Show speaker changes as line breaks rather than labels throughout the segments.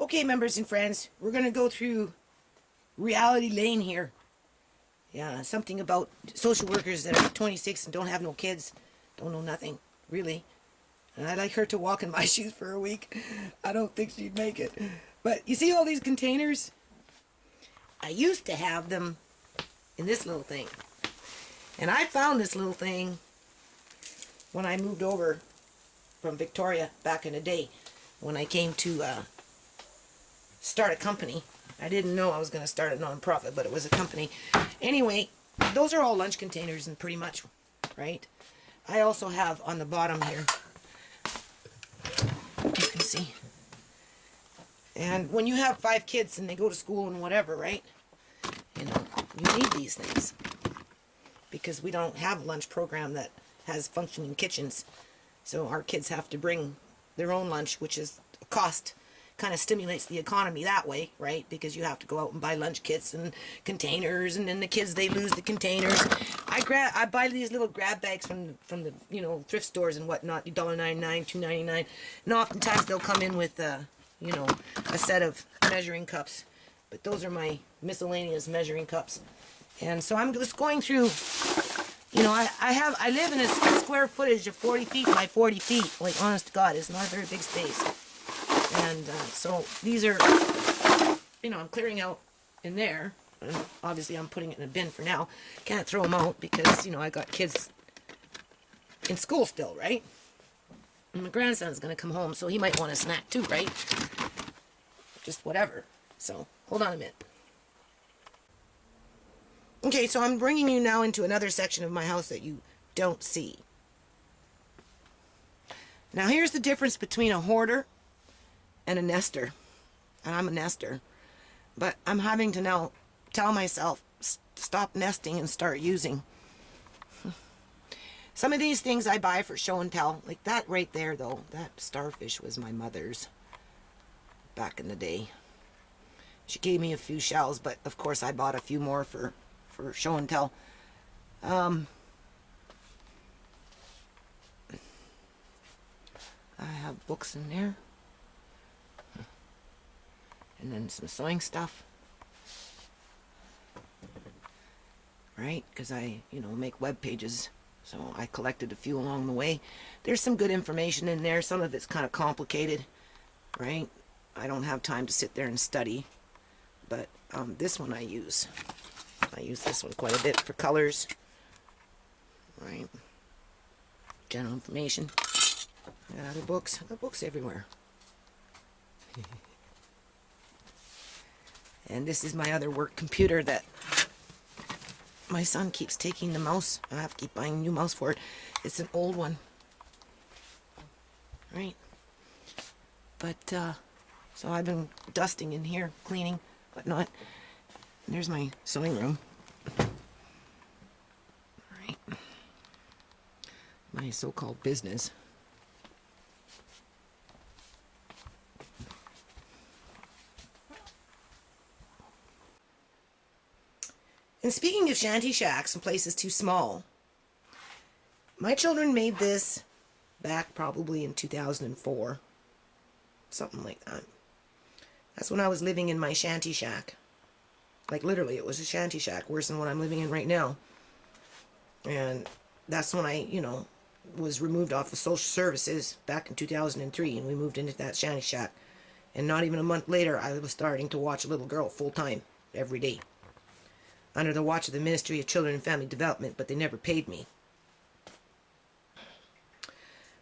Okay, members and friends, we're going to go through reality lane here. Yeah, something about social workers that are 26 and don't have no kids. Don't know nothing, really. And I'd like her to walk in my shoes for a week. I don't think she'd make it. But you see all these containers? I used to have them in this little thing. And I found this little thing when I moved over from Victoria back in the day, when I came to start a company. I didn't know I was going to start a non-profit, but it was a company. Anyway, those are all lunch containers and pretty much, right? I also have on the bottom here, you can see. And when you have 5 kids and they go to school and whatever, right? You know, you need these things. Because we don't have a lunch program that has functioning kitchens. So our kids have to bring their own lunch, which is a cost. Kind of stimulates the economy that way, right? Because you have to go out and buy lunch kits and containers, and then the kids, they lose the containers. I buy these little grab bags from the, you know, thrift stores and whatnot, $1.99, $2.99, and oftentimes they'll come in with you know, a set of measuring cups. But those are my miscellaneous measuring cups. And so I'm just going through, you know, I live in a square footage of 40 feet by 40 feet. Like, honest to God, it's not a very big space. And so these are, you know, I'm clearing out in there. And obviously I'm putting it in a bin for now. Can't throw them out because, you know, I got kids in school still, right? And my grandson's going to come home, so he might want a snack too, right? Just whatever. So, hold on a minute. Okay, so I'm bringing you now into another section of my house that you don't see. Now here's the difference between a hoarder and a nester. And I'm a nester. But I'm having to now tell myself, stop nesting and start using. Some of these things I buy for show and tell. Like that right there, though. That starfish was my mother's back in the day. She gave me a few shells, but of course I bought a few more for show and tell. I have books in there. And then some sewing stuff. Right? Because I, you know, make web pages. So I collected a few along the way. There's some good information in there. Some of it's kind of complicated. Right? I don't have time to sit there and study. But this one I use. I use this one quite a bit for colors. Right? General information. I got other books. I got books everywhere. And this is my other work computer that my son keeps taking the mouse. I have to keep buying a new mouse for it. It's an old one. Right? But, so I've been dusting in here, cleaning, whatnot. And there's my sewing room. Right. My so-called business. And speaking of shanty shacks and places too small, my children made this back probably in 2004. Something like that. That's when I was living in my shanty shack. Like literally, it was a shanty shack, worse than what I'm living in right now. And that's when I, you know, was removed off of social services back in 2003, and we moved into that shanty shack. And not even a month later, I was starting to watch a little girl full time every day, under the watch of the Ministry of Children and Family Development, but they never paid me.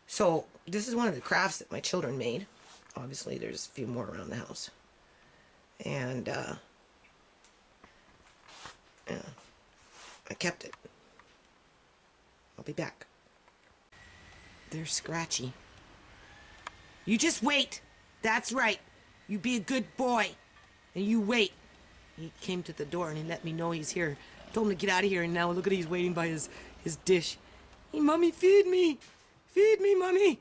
So this is one of the crafts that my children made. Obviously, there's a few more around the house. And yeah, I kept it. I'll be back. They're scratchy. You just wait. That's right. You be a good boy. And you wait. He came to the door and he let me know he's here. Told him to get out of here, and now look at it, he's waiting by his dish. Hey, Mommy, feed me. Feed me, Mommy.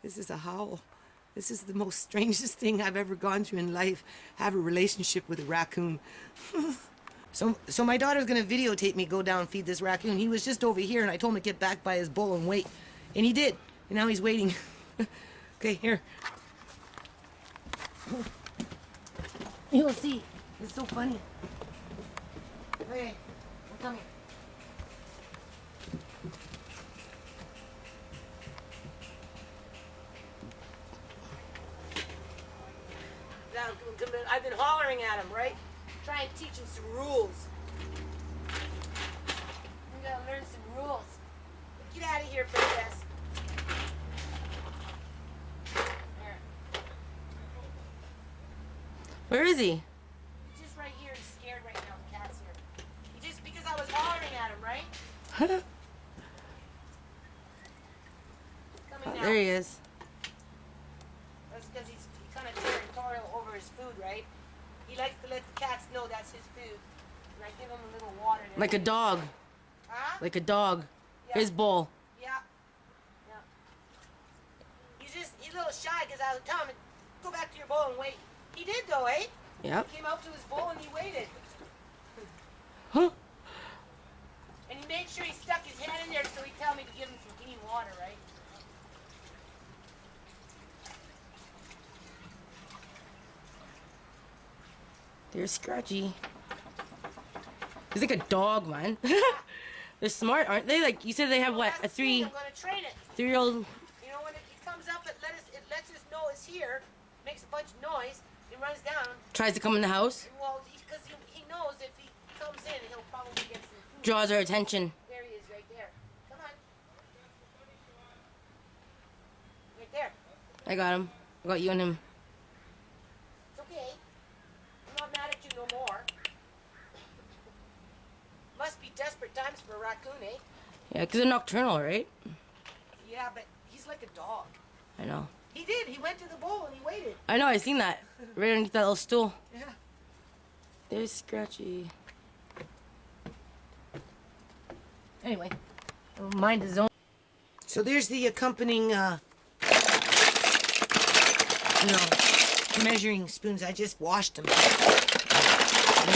This is a howl. This is the most strangest thing I've ever gone through in life. Have a relationship with a raccoon. So my daughter's gonna videotape me go down and feed this raccoon. He was just over here, and I told him to get back by his bowl and wait. And he did. And now he's waiting. Okay, here. You'll see. It's so funny. Okay, come here. Now, I've been hollering at him, right? Trying to teach him some rules. You gotta learn some rules. Get out of here, princess. There.
Where is he?
He's just right here. He's scared right now. The cat's here. He just because I was hollering at him, right? Coming now.
There he is.
That's because he's kind of territorial over his food, right? He likes to let the cats know that's his food. And I give him a little water. There.
Like a dog.
Huh?
Like a dog.
Yeah.
His bowl.
Yeah. Yeah. He's a little shy because I was telling him, go back to your bowl and wait. He did though, eh?
Yep.
He came out to his bowl and he waited.
Huh?
And he made sure he stuck his hand in there so he'd tell me to give him some clean water, right?
They're scratchy. He's like a dog, man. They're smart, aren't they? Like you said, they have what, a
I'm gonna train it.
3-year-old.
You know, when it comes up, it lets us know it's here, makes a bunch of noise, it runs down.
Tries to come in the house.
Well, because he knows if he comes in, he'll probably get some food.
Draws our attention.
There he is, right there. Come on. Right there.
I got him. I got you and him.
It's okay. I'm not mad at you no more. Must be desperate times for a raccoon, eh?
Yeah, because they're nocturnal, right?
Yeah, but he's like a dog.
I know.
He did. He went to the bowl and he waited.
I know, I seen that. Right underneath that little stool.
Yeah.
They're scratchy.
Anyway, mind his own. So there's the accompanying, measuring spoons. I just washed them. And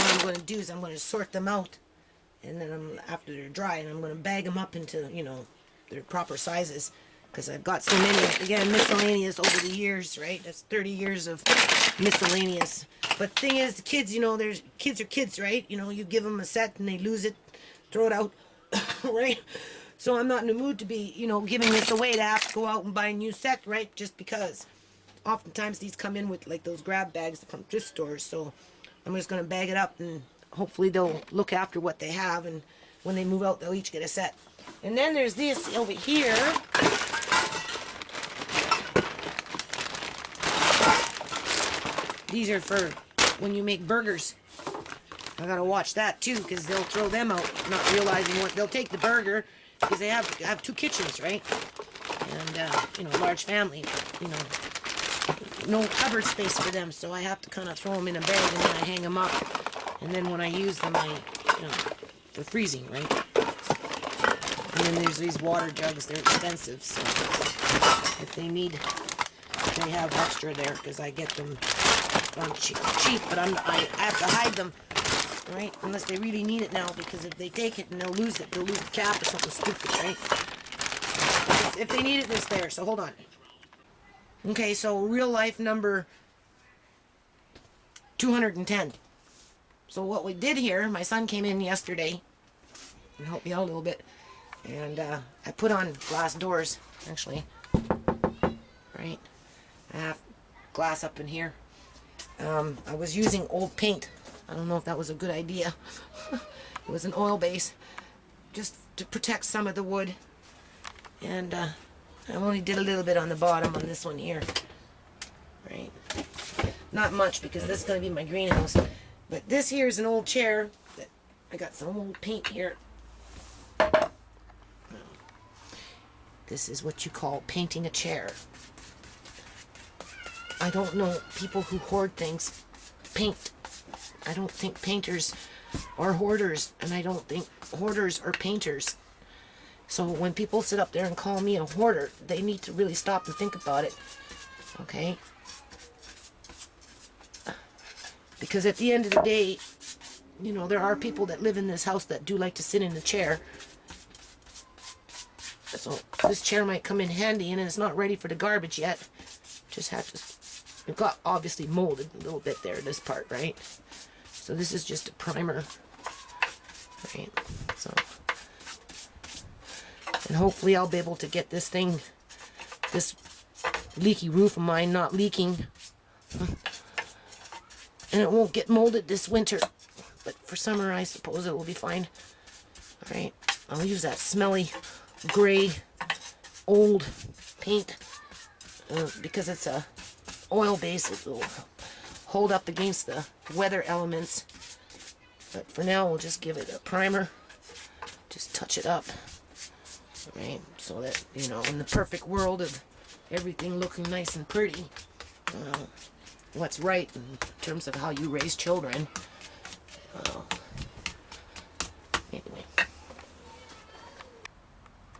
what I'm going to do is I'm going to sort them out. And then after they're dry, and I'm going to bag them up into, their proper sizes. Because I've got so many, again, miscellaneous over the years, right? That's 30 years of miscellaneous. But thing is, the kids, kids are kids, right? You give them a set and they lose it, throw it out, right? So I'm not in the mood to be, giving this away to have to go out and buy a new set, right? Just because. Oftentimes these come in with like those grab bags from thrift stores. So I'm just going to bag it up and hopefully they'll look after what they have. And when they move out, they'll each get a set. And then there's this over here. These are for when you make burgers. I gotta watch that too, because they'll throw them out, not realizing what they'll take the burger, because they have 2 kitchens, right? And large family, no cupboard space for them, so I have to kind of throw them in a bag and then I hang them up, and then when I use them, they're freezing, right? And then there's these water jugs. They're expensive, so if they need, they have extra there because I get them on cheap. But I have to hide them, right? Unless they really need it now, because if they take it and they'll lose it, they'll lose the cap or something stupid, right? If they need it, it's there. So hold on. Okay, so real life number 210. So what we did here, my son came in yesterday and helped me out a little bit. And I put on glass doors, actually. Right? I have glass up in here. I was using old paint. I don't know if that was a good idea. It was an oil base, just to protect some of the wood. And I only did a little bit on the bottom on this one here. Right? Not much, because this is going to be my greenhouse. But this here is an old chair. That I got some old paint here. This is what you call painting a chair. I don't know people who hoard things paint. I don't think painters are hoarders, and I don't think hoarders are painters. So when people sit up there and call me a hoarder, they need to really stop and think about it. Okay? Because at the end of the day, there are people that live in this house that do like to sit in the chair. So this chair might come in handy, and it's not ready for the garbage yet. Just have to it got obviously molded a little bit there, this part, right? So this is just a primer, right? So, and hopefully I'll be able to get this thing, this leaky roof of mine not leaking, and it won't get molded this winter. But for summer, I suppose it will be fine. All right, I'll use that smelly gray old paint because it's a oil base. It will hold up against the weather elements. But for now, we'll just give it a primer. Just touch it up. All right, so that, you know, in the perfect world of everything looking nice and pretty, what's right in terms of how you raise children. Anyway.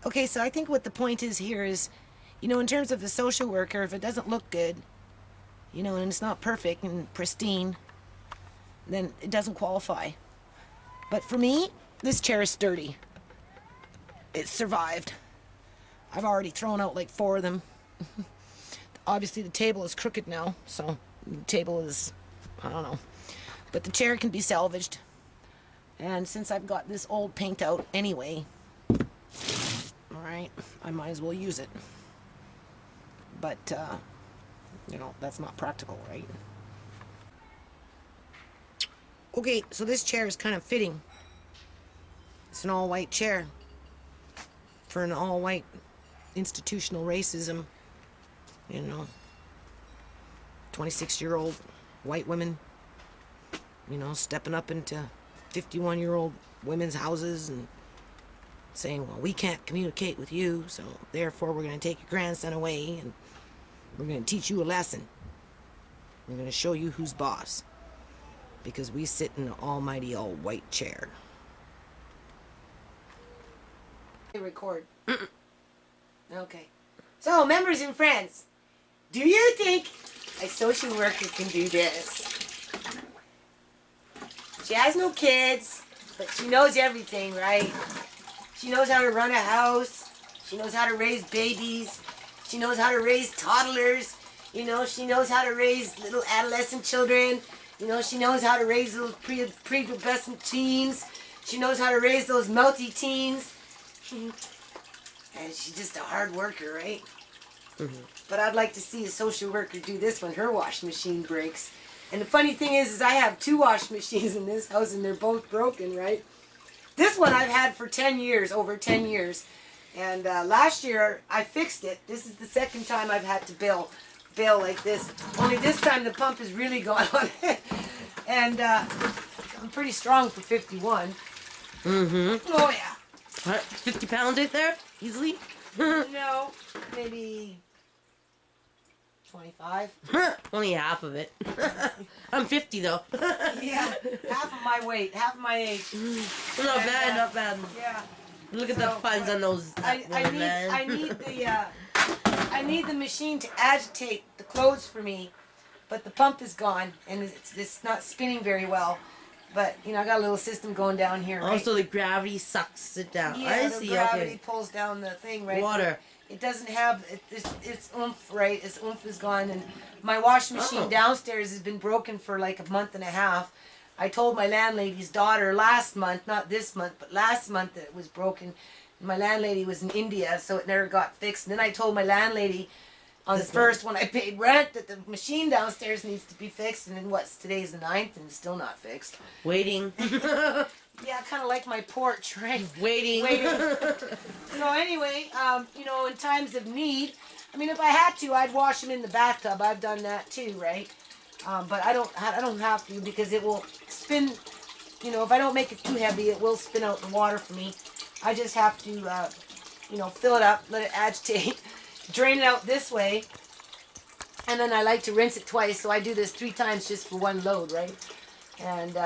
Okay, so I think what the point is here is, you know, in terms of the social worker, if it doesn't look good, you know, and it's not perfect and pristine, then it doesn't qualify. But for me, this chair is sturdy. It survived. I've already thrown out like 4 of them. Obviously the table is crooked now, so the table is, I don't know. But the chair can be salvaged. And since I've got this old paint out anyway, alright, I might as well use it. But, you know, that's not practical, right? Okay, so this chair is kind of fitting. It's an all-white chair for an all-white institutional racism, you know, 26-year-old white women, you know, stepping up into 51-year-old women's houses and saying, well, we can't communicate with you, so therefore we're going to take your grandson away and we're going to teach you a lesson. We're going to show you who's boss, because we sit in an almighty all-white chair. Record. Okay. So, members and friends, do you think a social worker can do this? She has no kids, but she knows everything, right? She knows how to run a house. She knows how to raise babies. She knows how to raise toddlers. You know, she knows how to raise little adolescent children. You know, she knows how to raise little prepubescent teens. She knows how to raise those mouthy teens. And she's just a hard worker, right? Mm-hmm. But I'd like to see a social worker do this when her washing machine breaks. And the funny thing is I have 2 washing machines in this house and they're both broken, right? This one I've had for 10 years, over 10 years. And last year I fixed it. This is the second time I've had to bail like this. Only this time the pump is really gone on it. And I'm pretty strong for 51. Mm-hmm. Oh, yeah.
What, 50 pounds right there? Easily?
No, maybe 25.
Only half of it. I'm 50 though.
Yeah, half of my weight, half of my age.
Not bad, not bad.
Yeah.
Look at the puns on those.
I need the machine to agitate the clothes for me, but the pump is gone and it's not spinning very well. But, you know, I got a little system going down here, right?
Also, the gravity sucks it down.
Yeah,
I
the
see,
gravity
okay.
pulls down the thing, right?
Water.
It doesn't have, it's oomph, right? Its oomph is gone. And my washing machine downstairs has been broken for like a month and a half. I told my landlady's daughter last month, not this month, but last month that it was broken. My landlady was in India, so it never got fixed. And then I told my landlady on the first when I paid rent that the machine downstairs needs to be fixed. And then today's the 9th and it's still not fixed.
Waiting.
Yeah, kind of like my porch, right?
Waiting.
So anyway, you know, in times of need, I mean, if I had to, I'd wash them in the bathtub. I've done that too, right? But I don't have to because it will spin. You know, if I don't make it too heavy, it will spin out the water for me. I just have to, you know, fill it up, let it agitate, drain it out this way, and then I like to rinse it twice. So I do this 3 times just for one load, right? And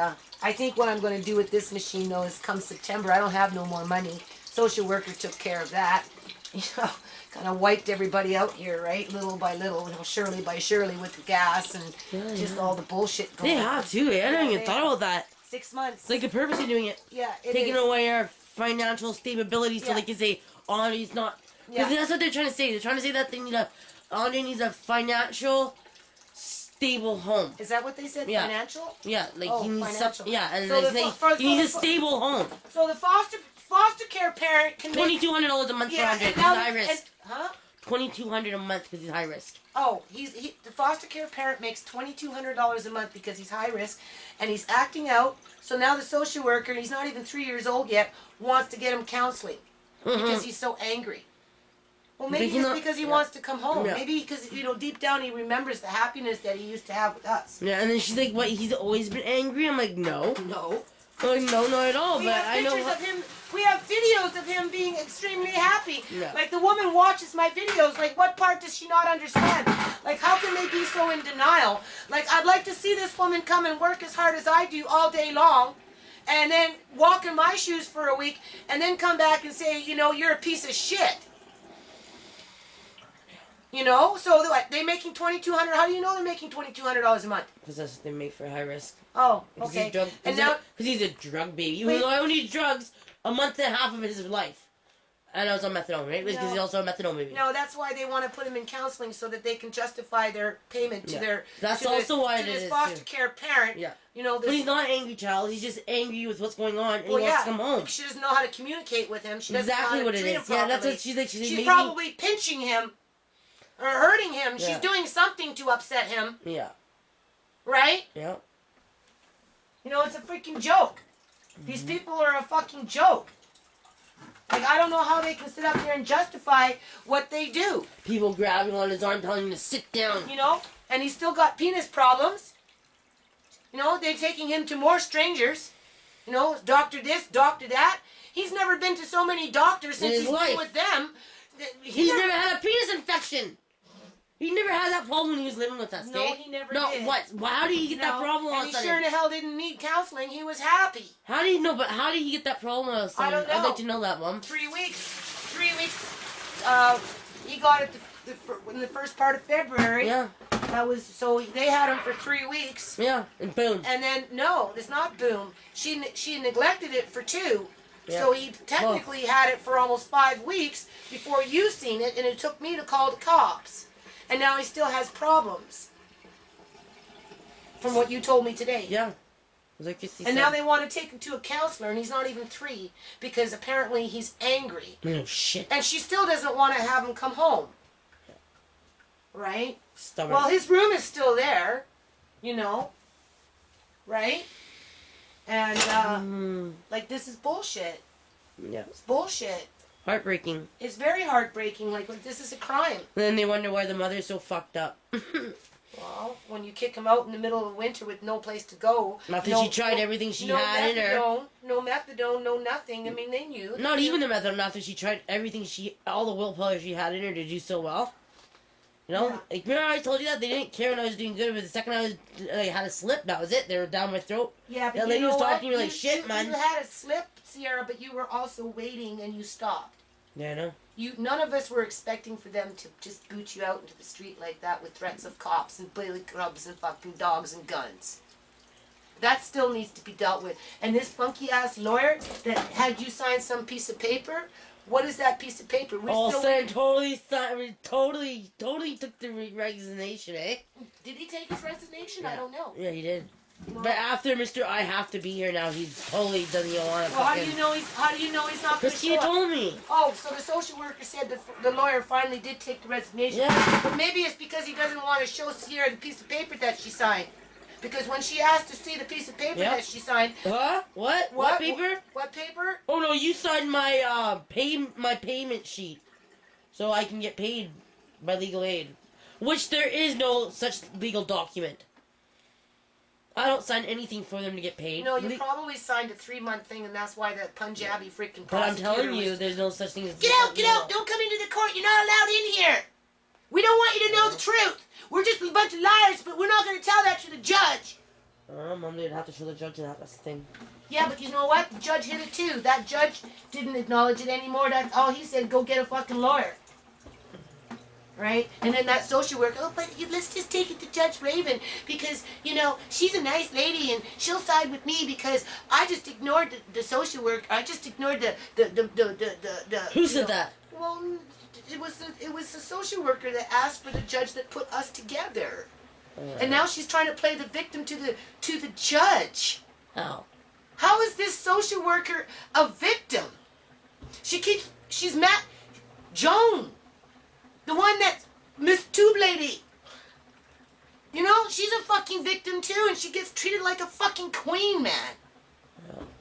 I think what I'm going to do with this machine, though, is come September, I don't have no more money. Social worker took care of that. You know, kind of wiped everybody out here, right? Little by little, you know, Shirley by Shirley with the gas and just all the bullshit going on.
They have too. I hadn't even thought about that.
6 months.
It's like they're purposely doing it.
Yeah, it
Taking
is.
away our financial stability so they can say, Andre's not... Because that's what they're trying to say. They're trying to say that they need Andre needs a financial stable home.
Is that what they said?
Yeah.
Financial?
Yeah, like
Oh,
he needs
financial.
and
So
they
the
say
fo- for-
he needs
so
a
the fo-
stable home.
So the foster care parent can make
$2,200 a month for Andre.
and
He's
now
high risk.
huh?
$2,200 a month because he's high risk.
Oh, the foster care parent makes $2,200 a month because he's high risk, and he's acting out. So now the social worker, he's not even 3 years old yet, wants to get him counseling because he's so angry. Well, maybe it's because he wants to come home.
Yeah.
Maybe because deep down he remembers the happiness that he used to have with us.
Yeah, and then she's like, "What? He's always been angry?" I'm like, "No,
No.
I'm like, no, not at all."
We
But
have
I know
pictures of him. We have videos of him being extremely happy.
Yeah.
Like the woman watches my videos. Like, what part does she not understand? Like, how can they be so in denial? Like, I'd like to see this woman come and work as hard as I do all day long, and then walk in my shoes for a week, and then come back and say, you're a piece of shit. So they making $2,200. How do you know they're making $2,200 a month?
because that's what they make for high risk.
Oh,
Because
okay.
because he's a drug baby. Even
Wait.
though I only need drugs a month and a half of his life, and I was on methadone, right? Because
No.
he's also a methadone baby.
No, that's why they want to put him in counseling so that they can justify their payment to
Yeah.
their
That's
to
also why
to
it
this
is,
foster
too.
care parent.
Yeah.
This,
But he's not an angry child. He's just angry with what's going on, and he wants to come home.
She doesn't know how to communicate with him. She doesn't
Exactly
know how
what
to
it
treat
is.
him
Yeah, that's
properly.
what she's like. She's
She's
maybe,
probably pinching him or hurting him.
Yeah.
She's doing something to upset him,
Yeah.
right?
Yeah.
It's a freaking joke. These people are a fucking joke. Like, I don't know how they can sit up there and justify what they do.
People grabbing on his arm, telling him to sit down.
And he's still got penis problems. They're taking him to more strangers. Doctor this, doctor that. He's never been to so many doctors since
his
he's
life.
been with them.
He's never had a penis infection. He never had that problem when he was living with us.
No,
okay?
he never
no,
did.
what? How did he get that problem all
and
of a
he sure
sudden?
in the hell didn't need counseling. He was happy.
How did he know? But how did he get that problem all of a sudden?
I don't know.
I'd like to know that, Mom.
3 weeks. 3 weeks. He got it in the first part of February.
Yeah.
So they had him for 3 weeks.
Yeah, and boom.
And then no, it's not boom. She neglected it for 2.
Yeah.
So he technically had it for almost 5 weeks before you seen it, and it took me to call the cops. And now he still has problems. From what you told me today.
Yeah. Like
And now they want to take him to a counselor, and he's not even 3 because apparently he's angry.
No shit.
And she still doesn't want to have him come home. Right?
Stubborn.
Well, his room is still there, right? And, like, this is bullshit.
Yeah.
It's bullshit.
Heartbreaking.
It's very heartbreaking. Like, this is a crime.
And then they wonder why the mother's so fucked up.
Well, when you kick him out in the middle of winter with no place to go.
After she tried everything she had in her.
No methadone, no nothing. I mean, they knew.
Not even the methadone. After she tried everything all the willpower she had in her to do so well.
Yeah.
Like, remember I told you that? They didn't care when I was doing good, but the second I had a slip, that was it. They were down my throat.
Yeah, but
that lady was talking to me like shit, man.
You had a slip, Sierra, but you were also waiting and you stopped.
Yeah, I know.
None of us were expecting for them to just boot you out into the street like that with threats of cops and billy clubs and fucking dogs and guns. That still needs to be dealt with. And this funky ass lawyer that had you sign some piece of paper, what is that piece of paper?
Totally took the resignation, eh?
Did he take his resignation?
Yeah.
I don't know.
Yeah, he did.
Well,
But after Mr. I have to be here now, he's totally doesn't even want to.
Well, how do you know he's not going to
Christina
show up?
told me.
Oh, so the social worker said the lawyer finally did take the resignation.
Yeah.
But maybe it's because he doesn't want to show Sierra the piece of paper that she signed. Because when she asked to see the piece of paper that she signed...
Huh? What paper?
What paper?
Oh no, you signed my payment sheet, so I can get paid by legal aid, which there is no such legal document. I don't sign anything for them to get paid.
No, you probably signed a 3-month thing, and that's why that Punjabi freaking
But I'm
prosecutor
telling you,
was...
there's no such thing as...
Get out! Don't come into the court. You're not allowed in here. We don't want you to know the truth. We're just a bunch of liars, but we're not going to tell that to the judge.
Mom, they'd have to show the judge that. That's the thing.
Yeah, but you know what? The judge hit it too. That judge didn't acknowledge it anymore. That's all he said. Go get a fucking lawyer. Right? And then that social worker, let's just take it to Judge Raven because, she's a nice lady and she'll side with me because I just ignored the social worker. I just ignored the
Who said that?
Well, it was the social worker that asked for the judge that put us together. And now she's trying to play the victim to the judge.
How?
How is this social worker a victim? She's Matt Joan, the one that Miss Tube Lady. You know, she's a fucking victim too, and she gets treated like a fucking queen, man.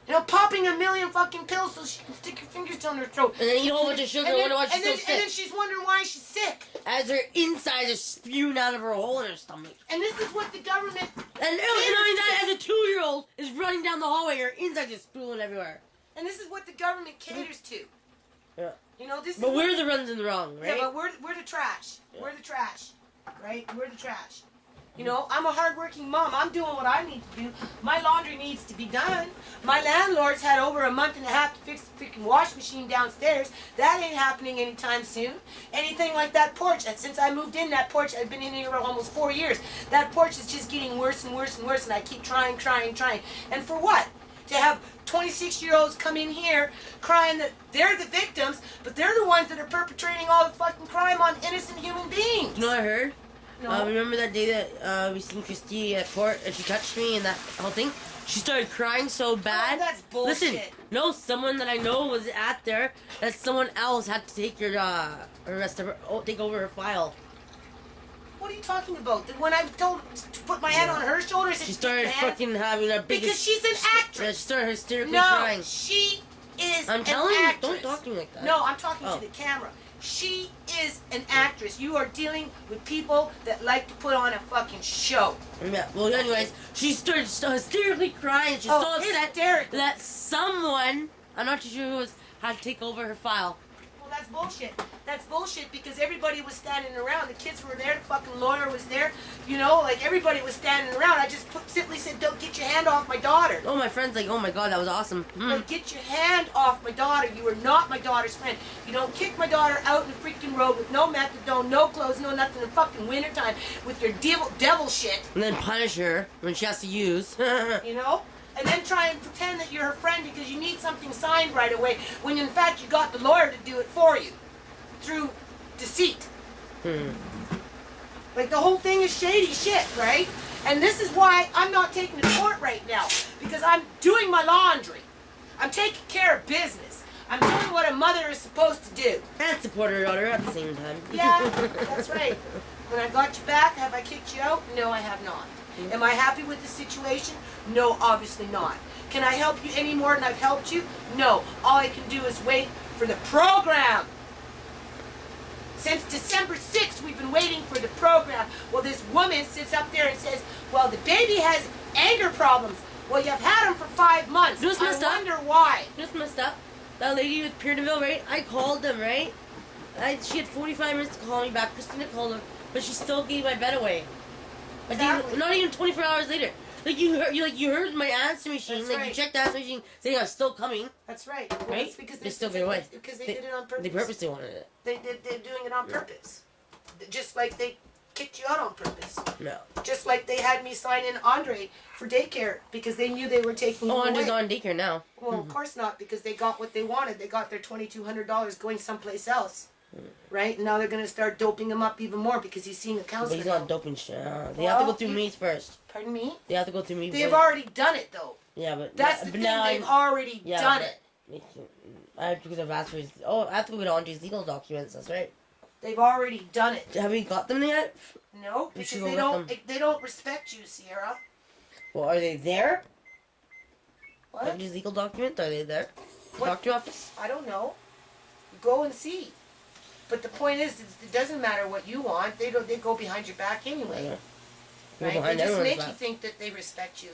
You know, popping 1,000,000 fucking pills so she can stick her fingers down her throat.
And then eat a whole bunch of sugar and wonder why she's so sick.
And then she's wondering why she's sick.
As her insides are spewing out of her hole in her stomach.
And this is what the government...
And knowing that as a 2-year-old is running down the hallway, her insides are spewing everywhere.
And this is what the government caters to.
Yeah.
You know, this
But
is...
we're the ones in the wrong, right?
Yeah, but we're the trash. Yeah. We're the trash. Right? We're the trash. You know, I'm a hardworking mom. I'm doing what I need to do. My laundry needs to be done. My landlord's had over a month and a half to fix the freaking wash machine downstairs. That ain't happening anytime soon. Anything like that porch. And since I moved in that porch, I've been in here for almost 4 years. That porch is just getting worse and worse and worse, and I keep trying. And for what? To have 26-year-olds come in here crying that they're the victims, but they're the ones that are perpetrating all the fucking crime on innocent human beings.
You know what I heard?
No.
Remember that day that we seen Christy at court and she touched me and that whole thing? She started crying so bad.
Oh, that's bullshit.
Listen, no, someone that I know was at there that someone else had to take her rest of her, take over her file.
What are you talking about? When I told to put my hand on her shoulders,
she started fucking having a biggest...
Because she's an actress.
Yeah, she started hysterically crying.
No, she is
I'm telling
an
you,
actress.
don't talk to me like that.
No, I'm talking to the camera. She is an actress. You are dealing with people that like to put on a fucking show.
Yeah, well, anyways, she started hysterically crying. She's so upset that someone, I'm not too sure who it was, had to take over her file.
Well, that's bullshit. That's bullshit because everybody was standing around. The kids were there. The fucking lawyer was there. You know, like everybody was standing around. I just simply said, "Don't get your hand off my daughter."
Oh, my friend's like, "Oh my god, that was awesome."
Like, get your hand off my daughter. You are not my daughter's friend. You don't kick my daughter out in the freaking road with no methadone, no clothes, no nothing in fucking wintertime with your devil shit.
And then punish her when she has to use.
You know? And then try and pretend that you're her friend because you need something signed right away when in fact you got the lawyer to do it for you through deceit. Like the whole thing is shady shit, right? And this is why I'm not taking to court right now because I'm doing my laundry. I'm taking care of business. I'm doing what a mother is supposed to do.
And support her daughter at the same time.
Yeah, that's right. When I got you back, have I kicked you out? No, I have not. Am I happy with the situation? No, obviously not. Can I help you any more than I've helped you? No. All I can do is wait for the program. Since December 6th, we've been waiting for the program. Well, this woman sits up there and says, well, the baby has anger problems. Well, you've had them for 5 months.
Just messed
I
up.
wonder why.
Just messed up. That lady with Peerneville, right? I called them, right? She had 45 minutes to call me back. Christina called her, but she still gave my bed away.
Exactly.
Not even 24 hours later. Like you heard my answer machine.
That's
like
right.
you checked the answer machine saying I was still coming.
That's right. Well,
Right?
it's because
They still get away.
Because they did it on purpose.
They purposely wanted it.
They're doing it on purpose. Just like they kicked you out on purpose.
No.
Just like they had me sign in Andre for daycare because they knew they were taking
Oh,
him
Andre's
away.
on daycare now.
Well, of course not, because they got what they wanted. They got their $2,200 going someplace else. Right? And now they're going to start doping him up even more because he's seeing a
But
counselor.
he's not doping shit. They have to go through me first.
Pardon me?
They have to go through me
They've
first.
already done it, though.
Yeah, but
That's the
but
thing.
now
They've already done it.
I have to go to Vassar's. Oh, I have to go get Andre's legal documents. That's right.
They've already done it.
Have we got them yet?
No,
We
because
should
they
go get
don't. They don't respect you, Sierra.
Well, are they there?
What?
Andre's legal documents? Are they there?
What?
Doctor office?
I don't know. Go and see. But the point is, it doesn't matter what you want. They don't. They go behind your back anyway.
Go
Right? They
behind
just
everyone's
make
back.
you think that they respect you.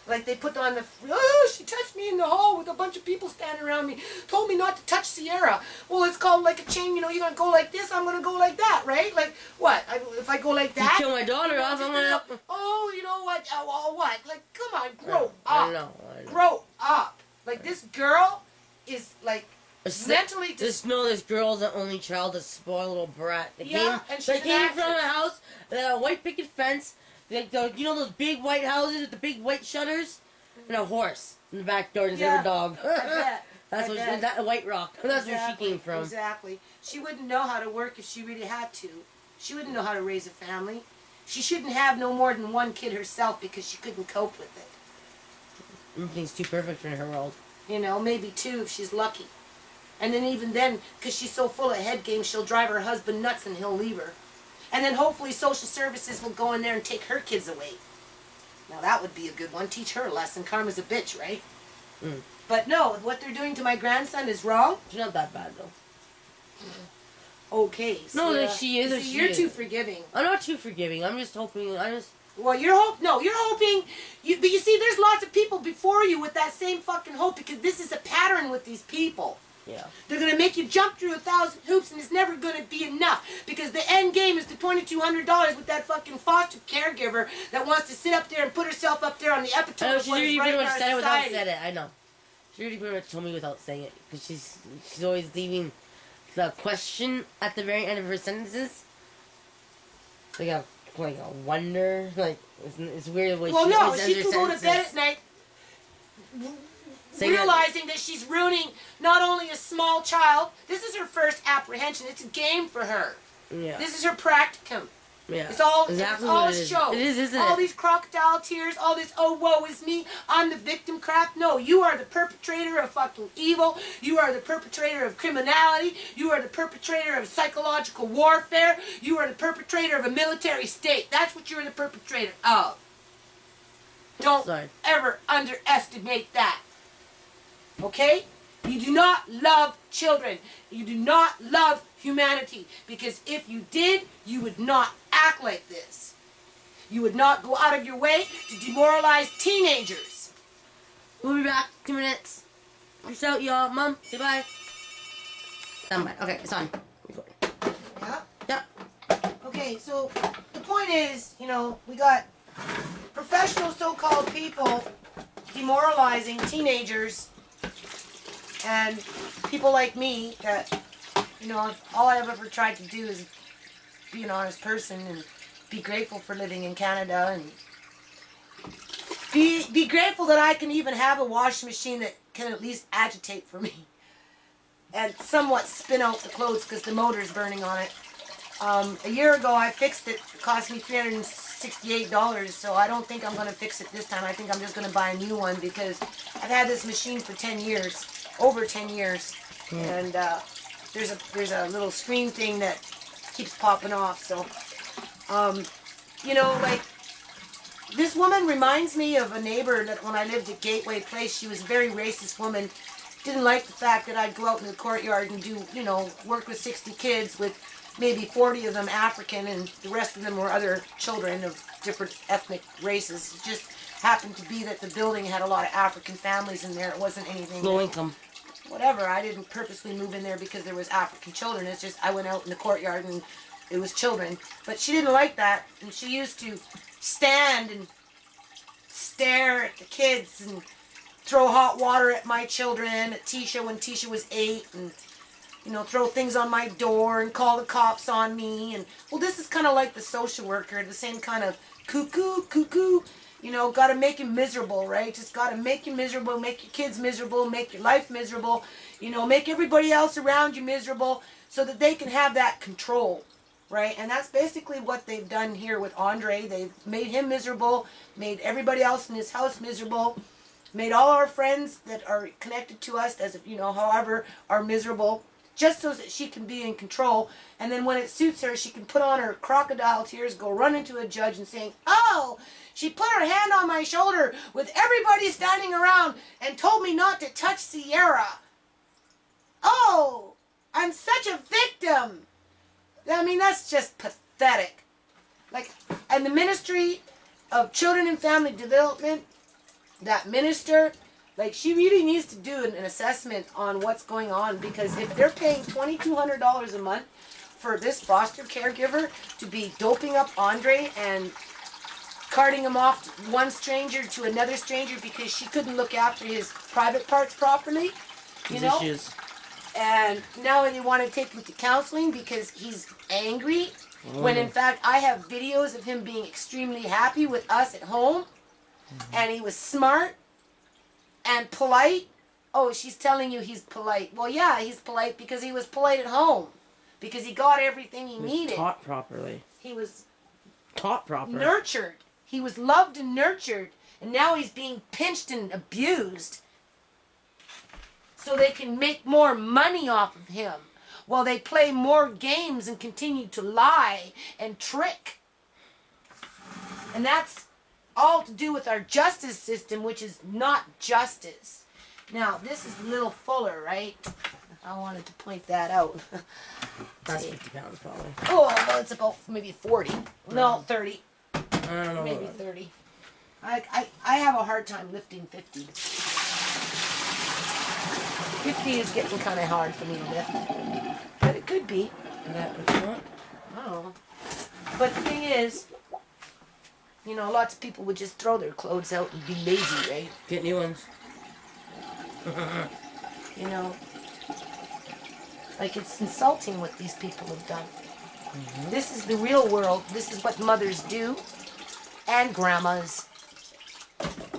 Like they put on the, oh, she touched me in the hall with a bunch of people standing around me. Told me not to touch Sierra. Well, it's called like a chain. You know, you're gonna go like this. I'm gonna go like that, right? Like what? If I go like that,
You kill my daughter
you know,
off.
just
I'm
gonna-
gonna.
oh, you know what? Oh, what? Like, come on, grow up.
I know.
Grow up. Like this girl is like
It's
mentally
This girl's the only child, a spoiled little brat. That
Yeah, and she's
that
an
came from
actress.
a house, a white picket fence, like you know those big white houses with the big white shutters, and a horse in the back door instead of a dog.
I bet.
That's
I
what
bet.
that White Rock. That's where she
Exactly,
came from.
Exactly. She wouldn't know how to work if she really had to. She wouldn't know how to raise a family. She shouldn't have no more than one kid herself because she couldn't cope with it.
Everything's too perfect in her world.
You know, maybe two if she's lucky. And then even then, because she's so full of head games, she'll drive her husband nuts and he'll leave her. And then hopefully social services will go in there and take her kids away. Now that would be a good one. Teach her a lesson. Karma's a bitch, right?
Mm.
But no, what they're doing to my grandson is wrong.
She's not that bad though.
Okay.
No,
see,
like she is.
see, you're too forgiving.
I'm not too forgiving. I'm just hoping.
Well, you're hoping. But you see, there's lots of people before you with that same fucking hope because this is a pattern with these people.
Yeah.
They're going to make you jump through 1,000 hoops, and it's never going to be enough because the end game is the $2,200 with that fucking foster caregiver that wants to sit up there and put herself up there on the
I
epitome
know
of
she's
what is
already
right
pretty
in
much
our
said it without
society.
saying it. I know. She already pretty much told me without saying it because she's always leaving the question at the very end of her sentences. Like a wonder. Like it's weird the way
Well,
she
no,
always
she
ends
can
her
go to bed
sentences.
at night
Saying
realizing that she's ruining not only a small child. This is her first apprehension. It's a game for her.
Yeah.
This is her practicum.
Yeah.
It's all
exactly
it's all
what
a
it is.
show.
It is, isn't
all
it?
these crocodile tears, all this oh woe is me, I'm the victim crap. No, you are the perpetrator of fucking evil. You are the perpetrator of criminality. You are the perpetrator of psychological warfare. You are the perpetrator of a military state. That's what you're the perpetrator of. Don't
Sorry.
ever underestimate that. Okay? You do not love children. You do not love humanity. Because if you did, you would not act like this. You would not go out of your way to demoralize teenagers.
We'll be back. 2 minutes. Peace out, y'all. Mom, say bye. Stand by. Okay, it's on.
Yeah?
Yeah.
Okay, so the point is, you know, we got professional so-called people demoralizing teenagers and people like me that, you know, all I've ever tried to do is be an honest person and be grateful for living in Canada and be grateful that I can even have a washing machine that can at least agitate for me and somewhat spin out the clothes because the motor's burning on it. A year ago I fixed it. It cost me $368, so I don't think I'm going to fix it this time. I think I'm just going to buy a new one because I've had this machine for 10 years, over 10 years, and there's a little screen thing that keeps popping off, so, you know, like, this woman reminds me of a neighbor that when I lived at Gateway Place, she was a very racist woman, didn't like the fact that I'd go out in the courtyard and do, you know, work with 60 kids with maybe 40 of them African and the rest of them were other children of different ethnic races. It just happened to be that the building had a lot of African families in there. It wasn't anything.
Low income.
Whatever. I didn't purposely move in there because there was African children. It's just I went out in the courtyard and it was children. But she didn't like that. And she used to stand and stare at the kids and throw hot water at my children, at Tisha when Tisha was 8, and you know, throw things on my door and call the cops on me. And well, this is kind of like the social worker, the same kind of cuckoo, you know, got to make you miserable, right? Just got to make you miserable, make your kids miserable, make your life miserable, you know, make everybody else around you miserable so that they can have that control, right? And that's basically what they've done here with Andre. They've made him miserable, made everybody else in his house miserable, made all our friends that are connected to us, as if, you know, however, are miserable, just so that she can be in control. And then when it suits her, she can put on her crocodile tears, go run into a judge and saying, oh, she put her hand on my shoulder with everybody standing around and told me not to touch Sierra. Oh, I'm such a victim. I mean, that's just pathetic. Like, and the Ministry of Children and Family Development, that minister, like, she really needs to do an assessment on what's going on, because if they're paying $2,200 a month for this foster caregiver to be doping up Andre and carting him off one stranger to another stranger because she couldn't look after his private parts properly, you know?
Issues.
And now they want to take him to counseling because he's angry, when in fact I have videos of him being extremely happy with us at home, and he was smart and polite. Oh, she's telling you he's polite. Well, yeah, he's polite because he was polite at home, because he got everything he needed.
Taught properly.
He was
Taught proper.
nurtured. He was loved and nurtured, and now he's being pinched and abused so they can make more money off of him while they play more games and continue to lie and trick. And that's all to do with our justice system, which is not justice. Now, this is a little fuller, right? I wanted to point that out.
That's 50 pounds probably.
Oh, well, it's about maybe 40. No, 30.
I don't know.
Maybe 30. I have a hard time lifting 50. 50 is getting kind of hard for me to lift. But it could be.
That what you want?
I don't know. But the thing is, you know, lots of people would just throw their clothes out and be lazy, right?
Get new ones.
You know, like it's insulting what these people have done.
Mm-hmm.
This is the real world. This is what mothers do, and grandmas.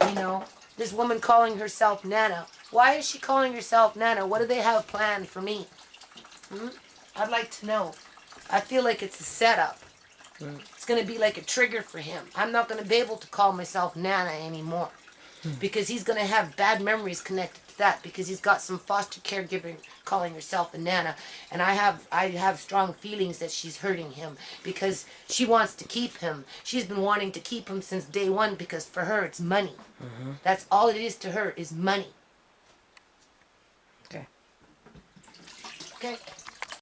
You know, this woman calling herself Nana. Why is she calling herself Nana? What do they have planned for me? I'd like to know. I feel like it's a setup. It's going to be like a trigger for him. I'm not going to be able to call myself Nana anymore. Because he's going to have bad memories connected to that, because he's got some foster caregiver calling herself a Nana, and I have strong feelings that she's hurting him because she wants to keep him. She's been wanting to keep him since day one, because for her it's money. That's all it is to her, is money.
Okay.
Okay.